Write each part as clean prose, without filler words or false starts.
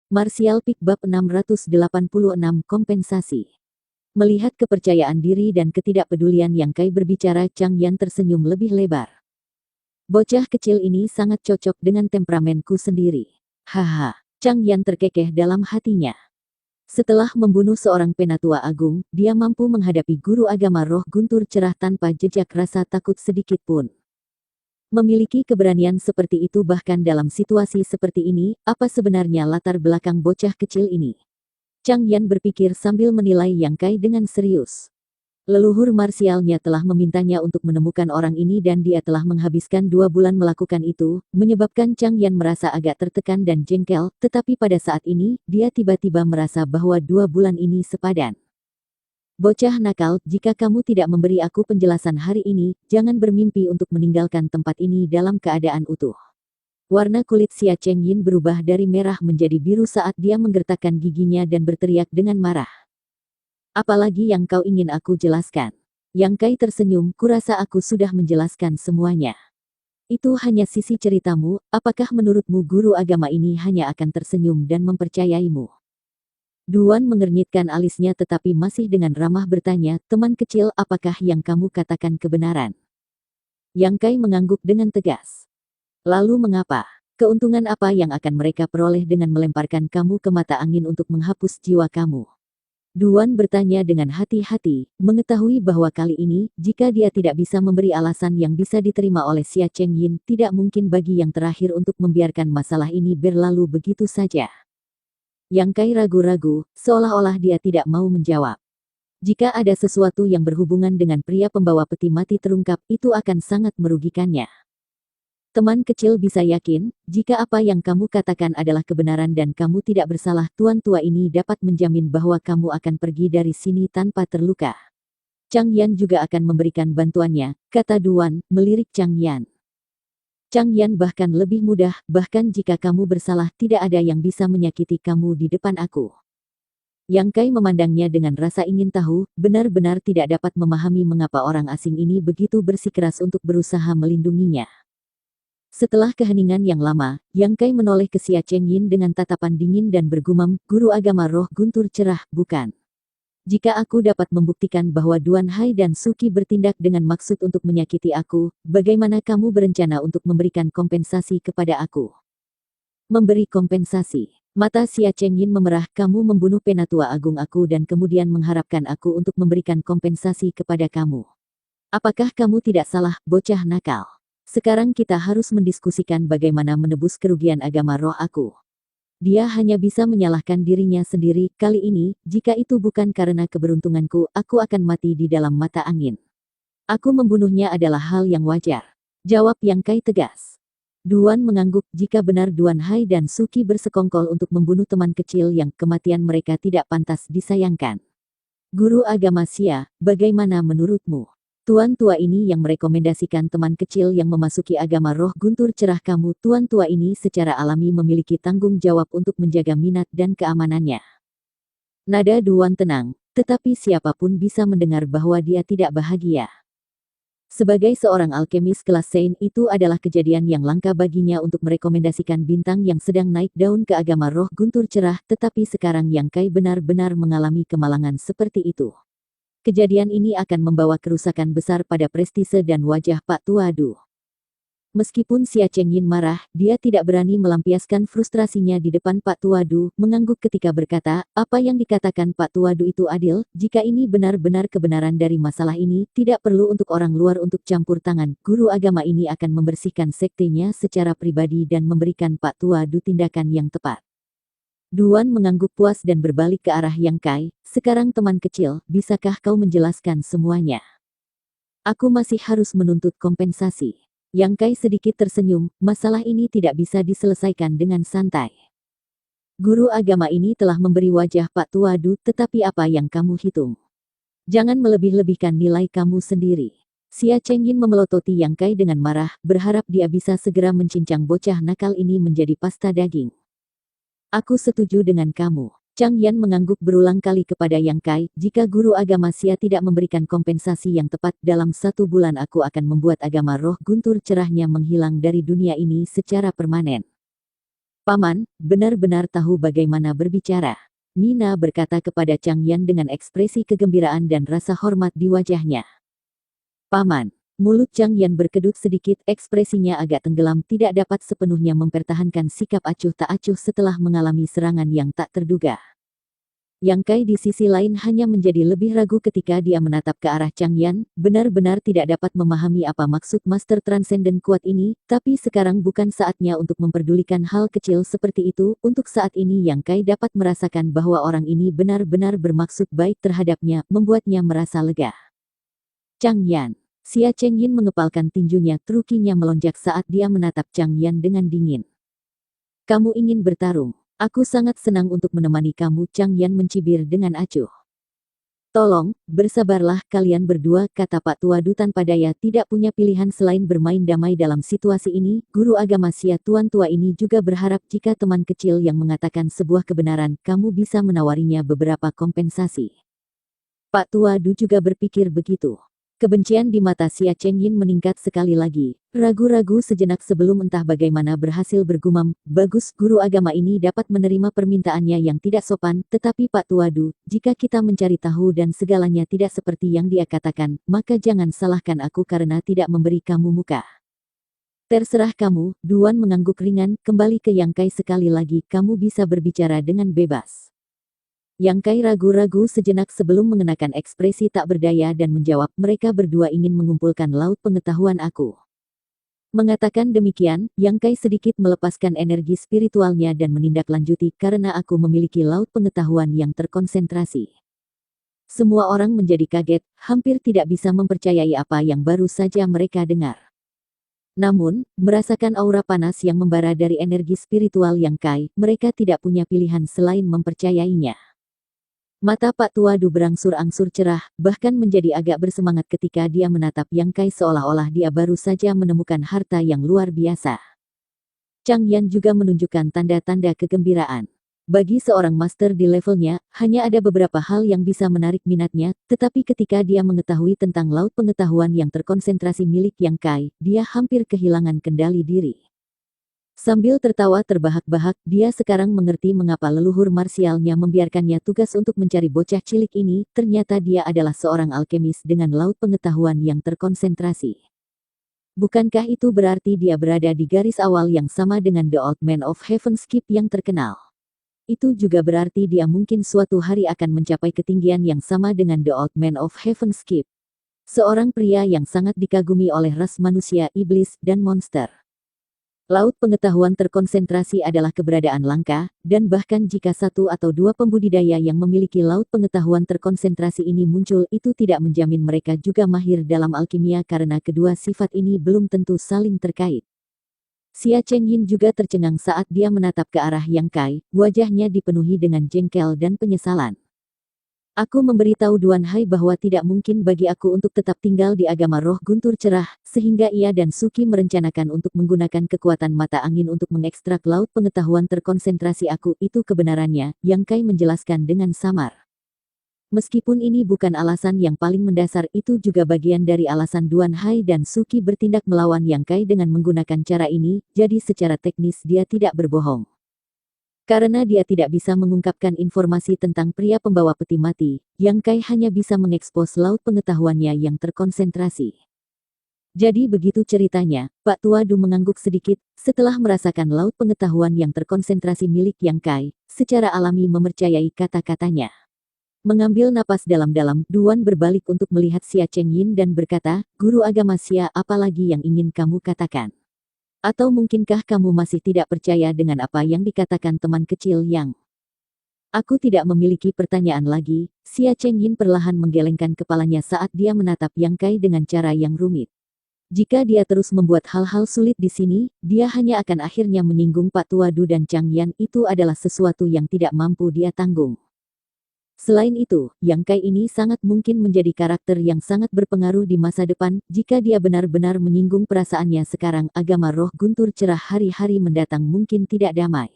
Martial Peak Bab 686 Kompensasi. Melihat kepercayaan diri dan ketidakpedulian Yang Kai berbicara, Chang Yan tersenyum lebih lebar. Bocah kecil ini sangat cocok dengan temperamenku sendiri. Haha, Chang Yan terkekeh dalam hatinya. Setelah membunuh seorang penatua agung, dia mampu menghadapi guru agama roh guntur cerah tanpa jejak rasa takut sedikit pun. Memiliki keberanian seperti itu bahkan dalam situasi seperti ini, apa sebenarnya latar belakang bocah kecil ini? Chang Yan berpikir sambil menilai Yang Kai dengan serius. Leluhur marsialnya telah memintanya untuk menemukan orang ini dan dia telah menghabiskan 2 bulan melakukan itu, menyebabkan Chang Yan merasa agak tertekan dan jengkel, tetapi pada saat ini, dia tiba-tiba merasa bahwa 2 bulan ini sepadan. Bocah nakal, jika kamu tidak memberi aku penjelasan hari ini, jangan bermimpi untuk meninggalkan tempat ini dalam keadaan utuh. Warna kulit Xia Chengyin berubah dari merah menjadi biru saat dia menggertakkan giginya dan berteriak dengan marah. Apalagi yang kau ingin aku jelaskan? Yang Kai tersenyum, kurasa aku sudah menjelaskan semuanya. Itu hanya sisi ceritamu, apakah menurutmu guru agama ini hanya akan tersenyum dan mempercayaimu? Duan mengernyitkan alisnya tetapi masih dengan ramah bertanya, teman kecil, apakah yang kamu katakan kebenaran? Yang Kai mengangguk dengan tegas. Lalu mengapa? Keuntungan apa yang akan mereka peroleh dengan melemparkan kamu ke mata angin untuk menghapus jiwa kamu? Duan bertanya dengan hati-hati, mengetahui bahwa kali ini, jika dia tidak bisa memberi alasan yang bisa diterima oleh Xia Chengyin, tidak mungkin bagi yang terakhir untuk membiarkan masalah ini berlalu begitu saja. Yang Kai ragu-ragu, seolah-olah dia tidak mau menjawab. Jika ada sesuatu yang berhubungan dengan pria pembawa peti mati terungkap, itu akan sangat merugikannya. Teman kecil bisa yakin, jika apa yang kamu katakan adalah kebenaran dan kamu tidak bersalah, tuan tua ini dapat menjamin bahwa kamu akan pergi dari sini tanpa terluka. Chang Yan juga akan memberikan bantuannya, kata Duan, melirik Chang Yan. Chang Yan bahkan lebih mudah, bahkan jika kamu bersalah tidak ada yang bisa menyakiti kamu di depan aku. Yang Kai memandangnya dengan rasa ingin tahu, benar-benar tidak dapat memahami mengapa orang asing ini begitu bersikeras untuk berusaha melindunginya. Setelah keheningan yang lama, Yang Kai menoleh ke Xia Chengyin dengan tatapan dingin dan bergumam, guru agama roh guntur cerah, bukan? Jika aku dapat membuktikan bahwa Duan Hai dan Suki bertindak dengan maksud untuk menyakiti aku, bagaimana kamu berencana untuk memberikan kompensasi kepada aku? Memberi kompensasi. Mata Xia Chengyin memerah, kamu membunuh penatua agung aku dan kemudian mengharapkan aku untuk memberikan kompensasi kepada kamu. Apakah kamu tidak salah, bocah nakal? Sekarang kita harus mendiskusikan bagaimana menebus kerugian agama roh aku. Dia hanya bisa menyalahkan dirinya sendiri, kali ini, jika itu bukan karena keberuntunganku, aku akan mati di dalam mata angin. Aku membunuhnya adalah hal yang wajar. Jawab Yang Kai tegas. Duan mengangguk, jika benar Duan Hai dan Suki bersekongkol untuk membunuh teman kecil yang kematian mereka tidak pantas disayangkan. Guru agama Xia, bagaimana menurutmu? Tuan tua ini yang merekomendasikan teman kecil yang memasuki agama roh guntur cerah kamu, tuan tua ini secara alami memiliki tanggung jawab untuk menjaga minat dan keamanannya. Nada Duan tenang, tetapi siapapun bisa mendengar bahwa dia tidak bahagia. Sebagai seorang alkemis kelas Sein, itu adalah kejadian yang langka baginya untuk merekomendasikan bintang yang sedang naik daun ke agama roh guntur cerah, tetapi sekarang Yang Kai benar-benar mengalami kemalangan seperti itu. Kejadian ini akan membawa kerusakan besar pada prestise dan wajah Pak Tua Du. Meskipun Xia Chengyin marah, dia tidak berani melampiaskan frustrasinya di depan Pak Tua Du, mengangguk ketika berkata, apa yang dikatakan Pak Tua Du itu adil, jika ini benar-benar kebenaran dari masalah ini, tidak perlu untuk orang luar untuk campur tangan, guru agama ini akan membersihkan sektenya secara pribadi dan memberikan Pak Tua Du tindakan yang tepat. Duan mengangguk puas dan berbalik ke arah Yang Kai, sekarang teman kecil, bisakah kau menjelaskan semuanya? Aku masih harus menuntut kompensasi. Yang Kai sedikit tersenyum, masalah ini tidak bisa diselesaikan dengan santai. Guru agama ini telah memberi wajah Pak Tua Du, tetapi apa yang kamu hitung? Jangan melebih-lebihkan nilai kamu sendiri. Xia Chengyin memelototi Yang Kai dengan marah, berharap dia bisa segera mencincang bocah nakal ini menjadi pasta daging. Aku setuju dengan kamu. Chang Yan mengangguk berulang kali kepada Yang Kai, jika guru agama Xia tidak memberikan kompensasi yang tepat, dalam 1 bulan aku akan membuat agama roh guntur cerahnya menghilang dari dunia ini secara permanen. Paman, benar-benar tahu bagaimana berbicara. Nina berkata kepada Chang Yan dengan ekspresi kegembiraan dan rasa hormat di wajahnya. Paman, mulut Chang Yan berkedut sedikit, ekspresinya agak tenggelam, tidak dapat sepenuhnya mempertahankan sikap acuh tak acuh setelah mengalami serangan yang tak terduga. Yang Kai di sisi lain hanya menjadi lebih ragu ketika dia menatap ke arah Chang Yan, benar-benar tidak dapat memahami apa maksud Master Transcendent kuat ini, tapi sekarang bukan saatnya untuk memperdulikan hal kecil seperti itu. Untuk saat ini Yang Kai dapat merasakan bahwa orang ini benar-benar bermaksud baik terhadapnya, membuatnya merasa lega. Chang Yan. Xia Chengyin mengepalkan tinjunya, trukinya melonjak saat dia menatap Chang Yan dengan dingin. Kamu ingin bertarung? Aku sangat senang untuk menemani kamu, Chang Yan mencibir dengan acuh. Tolong, bersabarlah kalian berdua, kata Pak Tua Du tanpa daya, tidak punya pilihan selain bermain damai dalam situasi ini. Guru agama Xia Tuan tua ini juga berharap jika teman kecil yang mengatakan sebuah kebenaran, kamu bisa menawarinya beberapa kompensasi. Pak Tua Du juga berpikir begitu. Kebencian di mata Xia Chengyin meningkat sekali lagi. Ragu-ragu sejenak sebelum entah bagaimana berhasil bergumam, bagus guru agama ini dapat menerima permintaannya yang tidak sopan, tetapi Pak Tua Du, jika kita mencari tahu dan segalanya tidak seperti yang dia katakan, maka jangan salahkan aku karena tidak memberi kamu muka. Terserah kamu, Duan mengangguk ringan, kembali ke Yang Kai sekali lagi, kamu bisa berbicara dengan bebas. Yang Kai ragu-ragu sejenak sebelum mengenakan ekspresi tak berdaya dan menjawab, mereka berdua ingin mengumpulkan laut pengetahuan aku. Mengatakan demikian, Yang Kai sedikit melepaskan energi spiritualnya dan menindaklanjuti, karena aku memiliki laut pengetahuan yang terkonsentrasi. Semua orang menjadi kaget, hampir tidak bisa mempercayai apa yang baru saja mereka dengar. Namun, merasakan aura panas yang membara dari energi spiritual Yang Kai, mereka tidak punya pilihan selain mempercayainya. Mata Pak Tua Du berangsur-angsur cerah, bahkan menjadi agak bersemangat ketika dia menatap Yang Kai seolah-olah dia baru saja menemukan harta yang luar biasa. Chang Yan juga menunjukkan tanda-tanda kegembiraan. Bagi seorang master di levelnya, hanya ada beberapa hal yang bisa menarik minatnya, tetapi ketika dia mengetahui tentang laut pengetahuan yang terkonsentrasi milik Yang Kai, dia hampir kehilangan kendali diri. Sambil tertawa terbahak-bahak, dia sekarang mengerti mengapa leluhur marsialnya membiarkannya tugas untuk mencari bocah cilik ini, ternyata dia adalah seorang alkemis dengan laut pengetahuan yang terkonsentrasi. Bukankah itu berarti dia berada di garis awal yang sama dengan The Old Man of Heaven's Keep yang terkenal? Itu juga berarti dia mungkin suatu hari akan mencapai ketinggian yang sama dengan The Old Man of Heaven's Keep. Seorang pria yang sangat dikagumi oleh ras manusia, iblis, dan monster. Laut pengetahuan terkonsentrasi adalah keberadaan langka, dan bahkan jika satu atau dua pembudidaya yang memiliki laut pengetahuan terkonsentrasi ini muncul, itu tidak menjamin mereka juga mahir dalam alkimia karena kedua sifat ini belum tentu saling terkait. Xia Chengyin juga tercengang saat dia menatap ke arah Yang Kai, wajahnya dipenuhi dengan jengkel dan penyesalan. Aku memberitahu Duan Hai bahwa tidak mungkin bagi aku untuk tetap tinggal di agama roh guntur cerah, sehingga ia dan Suki merencanakan untuk menggunakan kekuatan mata angin untuk mengekstrak laut pengetahuan terkonsentrasi aku. Itu kebenarannya, Yang Kai menjelaskan dengan samar. Meskipun ini bukan alasan yang paling mendasar, itu juga bagian dari alasan Duan Hai dan Suki bertindak melawan Yang Kai dengan menggunakan cara ini, jadi secara teknis dia tidak berbohong. Karena dia tidak bisa mengungkapkan informasi tentang pria pembawa peti mati, Yang Kai hanya bisa mengekspos laut pengetahuannya yang terkonsentrasi. Jadi begitu ceritanya, Pak Tua Du mengangguk sedikit, setelah merasakan laut pengetahuan yang terkonsentrasi milik Yang Kai, secara alami mempercayai kata-katanya. Mengambil napas dalam-dalam, Duan berbalik untuk melihat Xia Chengyin dan berkata, Guru agama Xia, apalagi yang ingin kamu katakan? Atau mungkinkah kamu masih tidak percaya dengan apa yang dikatakan teman kecil Yang? Aku tidak memiliki pertanyaan lagi. Xia Chengyin perlahan menggelengkan kepalanya saat dia menatap Yang Kai dengan cara yang rumit. Jika dia terus membuat hal-hal sulit di sini, dia hanya akan akhirnya menyinggung Pak Tua Du dan Chang Yan. Itu adalah sesuatu yang tidak mampu dia tanggung. Selain itu, Yang Kai ini sangat mungkin menjadi karakter yang sangat berpengaruh di masa depan, jika dia benar-benar menyinggung perasaannya sekarang. Agama roh guntur cerah hari-hari mendatang mungkin tidak damai.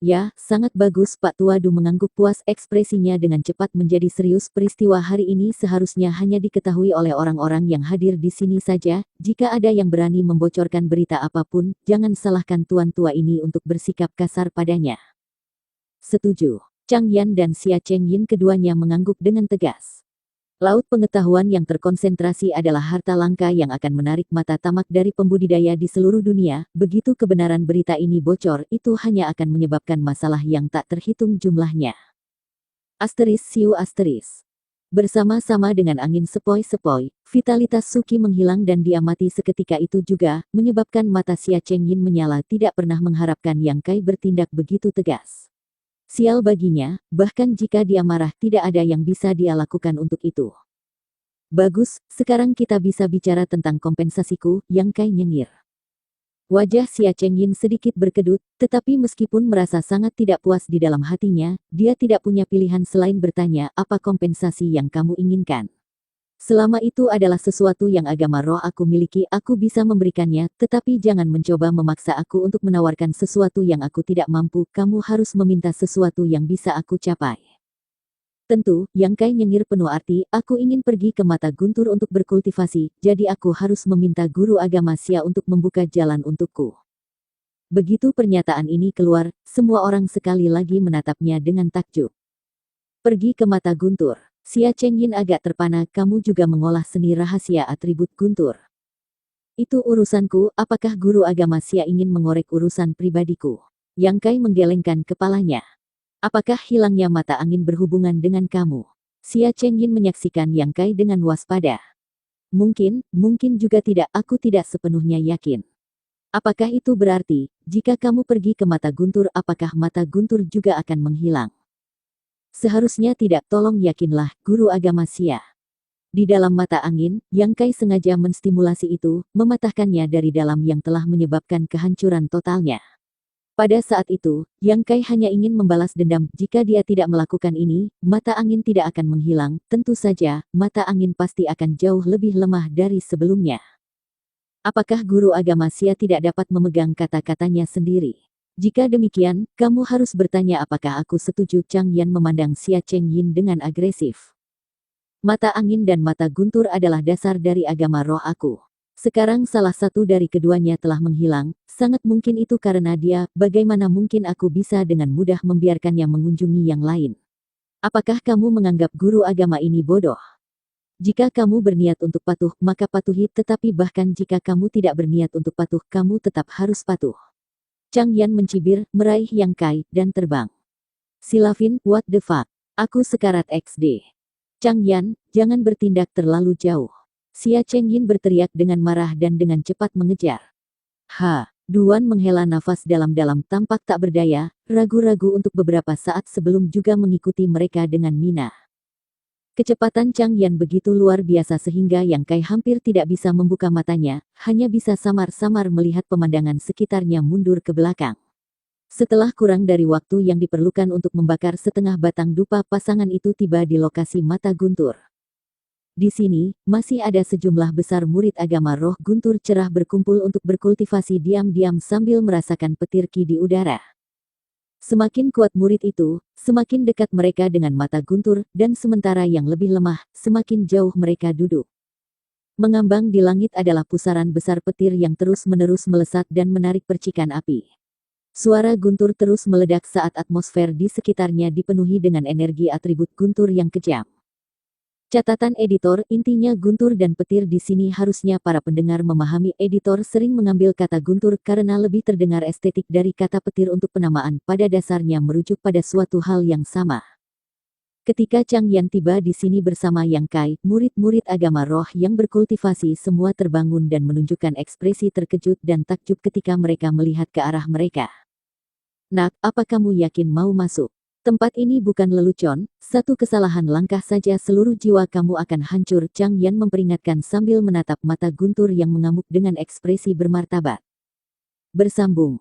Ya, sangat bagus Pak Tua. Du mengangguk puas, ekspresinya dengan cepat menjadi serius. Peristiwa hari ini seharusnya hanya diketahui oleh orang-orang yang hadir di sini saja. Jika ada yang berani membocorkan berita apapun, jangan salahkan Tuan Tua ini untuk bersikap kasar padanya. Setuju. Chang Yan dan Xia Chengyin keduanya mengangguk dengan tegas. Laut pengetahuan yang terkonsentrasi adalah harta langka yang akan menarik mata tamak dari pembudidaya di seluruh dunia. Begitu kebenaran berita ini bocor, itu hanya akan menyebabkan masalah yang tak terhitung jumlahnya. Siu. Bersama-sama dengan angin sepoi-sepoi, vitalitas Suki menghilang dan dia mati seketika itu juga, menyebabkan mata Xia Chengyin menyala. Tidak pernah mengharapkan Yang Kai bertindak begitu tegas. Sial baginya, bahkan jika dia marah tidak ada yang bisa dia lakukan untuk itu. Bagus, sekarang kita bisa bicara tentang kompensasiku, Yang Kai nyengir. Wajah Xia Chengyin sedikit berkedut, tetapi meskipun merasa sangat tidak puas di dalam hatinya, dia tidak punya pilihan selain bertanya, apa kompensasi yang kamu inginkan? Selama itu adalah sesuatu yang agama roh aku miliki, aku bisa memberikannya, tetapi jangan mencoba memaksa aku untuk menawarkan sesuatu yang aku tidak mampu. Kamu harus meminta sesuatu yang bisa aku capai. Tentu, Yang Kai nyengir penuh arti, aku ingin pergi ke Mata Guntur untuk berkultivasi, jadi aku harus meminta guru agama Xia untuk membuka jalan untukku. Begitu pernyataan ini keluar, semua orang sekali lagi menatapnya dengan takjub. Pergi ke Mata Guntur. Xia Chengyin agak terpana, kamu juga mengolah seni rahasia atribut guntur. Itu urusanku, apakah guru agama Xia ingin mengorek urusan pribadiku? Yang Kai menggelengkan kepalanya. Apakah hilangnya mata angin berhubungan dengan kamu? Xia Chengyin menyaksikan Yang Kai dengan waspada. Mungkin juga tidak, aku tidak sepenuhnya yakin. Apakah itu berarti, jika kamu pergi ke Mata Guntur, apakah Mata Guntur juga akan menghilang? Seharusnya tidak, tolong yakinlah, guru agama Xia. Di dalam mata angin, Yang Kai sengaja menstimulasi itu, mematahkannya dari dalam yang telah menyebabkan kehancuran totalnya. Pada saat itu, Yang Kai hanya ingin membalas dendam. Jika dia tidak melakukan ini, mata angin tidak akan menghilang. Tentu saja, mata angin pasti akan jauh lebih lemah dari sebelumnya. Apakah guru agama Xia tidak dapat memegang kata-katanya sendiri? Jika demikian, kamu harus bertanya apakah aku setuju. Chang Yan memandang Xia Chengyin dengan agresif. Mata angin dan mata guntur adalah dasar dari agama roh aku. Sekarang salah satu dari keduanya telah menghilang, sangat mungkin itu karena dia. Bagaimana mungkin aku bisa dengan mudah membiarkannya mengunjungi yang lain? Apakah kamu menganggap guru agama ini bodoh? Jika kamu berniat untuk patuh, maka patuhi, tetapi bahkan jika kamu tidak berniat untuk patuh, kamu tetap harus patuh. Chang Yan mencibir, meraih Yang Kai, dan terbang. Silavin, what the fuck? Aku sekarat XD. Chang Yan, jangan bertindak terlalu jauh. Xia Chengyin berteriak dengan marah dan dengan cepat mengejar. Duan menghela nafas dalam-dalam tampak tak berdaya, ragu-ragu untuk beberapa saat sebelum juga mengikuti mereka dengan Mina. Kecepatan Chang Yan begitu luar biasa sehingga Yang Kai hampir tidak bisa membuka matanya, hanya bisa samar-samar melihat pemandangan sekitarnya mundur ke belakang. Setelah kurang dari waktu yang diperlukan untuk membakar setengah batang dupa, pasangan itu tiba di lokasi Mata Guntur. Di sini, masih ada sejumlah besar murid agama roh guntur cerah berkumpul untuk berkultivasi diam-diam sambil merasakan petir ki di udara. Semakin kuat murid itu, semakin dekat mereka dengan Mata Guntur, dan sementara yang lebih lemah, semakin jauh mereka duduk. Mengambang di langit adalah pusaran besar petir yang terus-menerus melesat dan menarik percikan api. Suara guntur terus meledak saat atmosfer di sekitarnya dipenuhi dengan energi atribut guntur yang kejam. Catatan editor, intinya guntur dan petir di sini harusnya para pendengar memahami. Editor sering mengambil kata guntur karena lebih terdengar estetik dari kata petir untuk penamaan, pada dasarnya merujuk pada suatu hal yang sama. Ketika Chang Yan tiba di sini bersama Yang Kai, murid-murid agama roh yang berkultivasi semua terbangun dan menunjukkan ekspresi terkejut dan takjub ketika mereka melihat ke arah mereka. Nak, apa kamu yakin mau masuk? Tempat ini bukan lelucon, satu kesalahan langkah saja seluruh jiwa kamu akan hancur. Chang Yan memperingatkan sambil menatap Mata Guntur yang mengamuk dengan ekspresi bermartabat. Bersambung.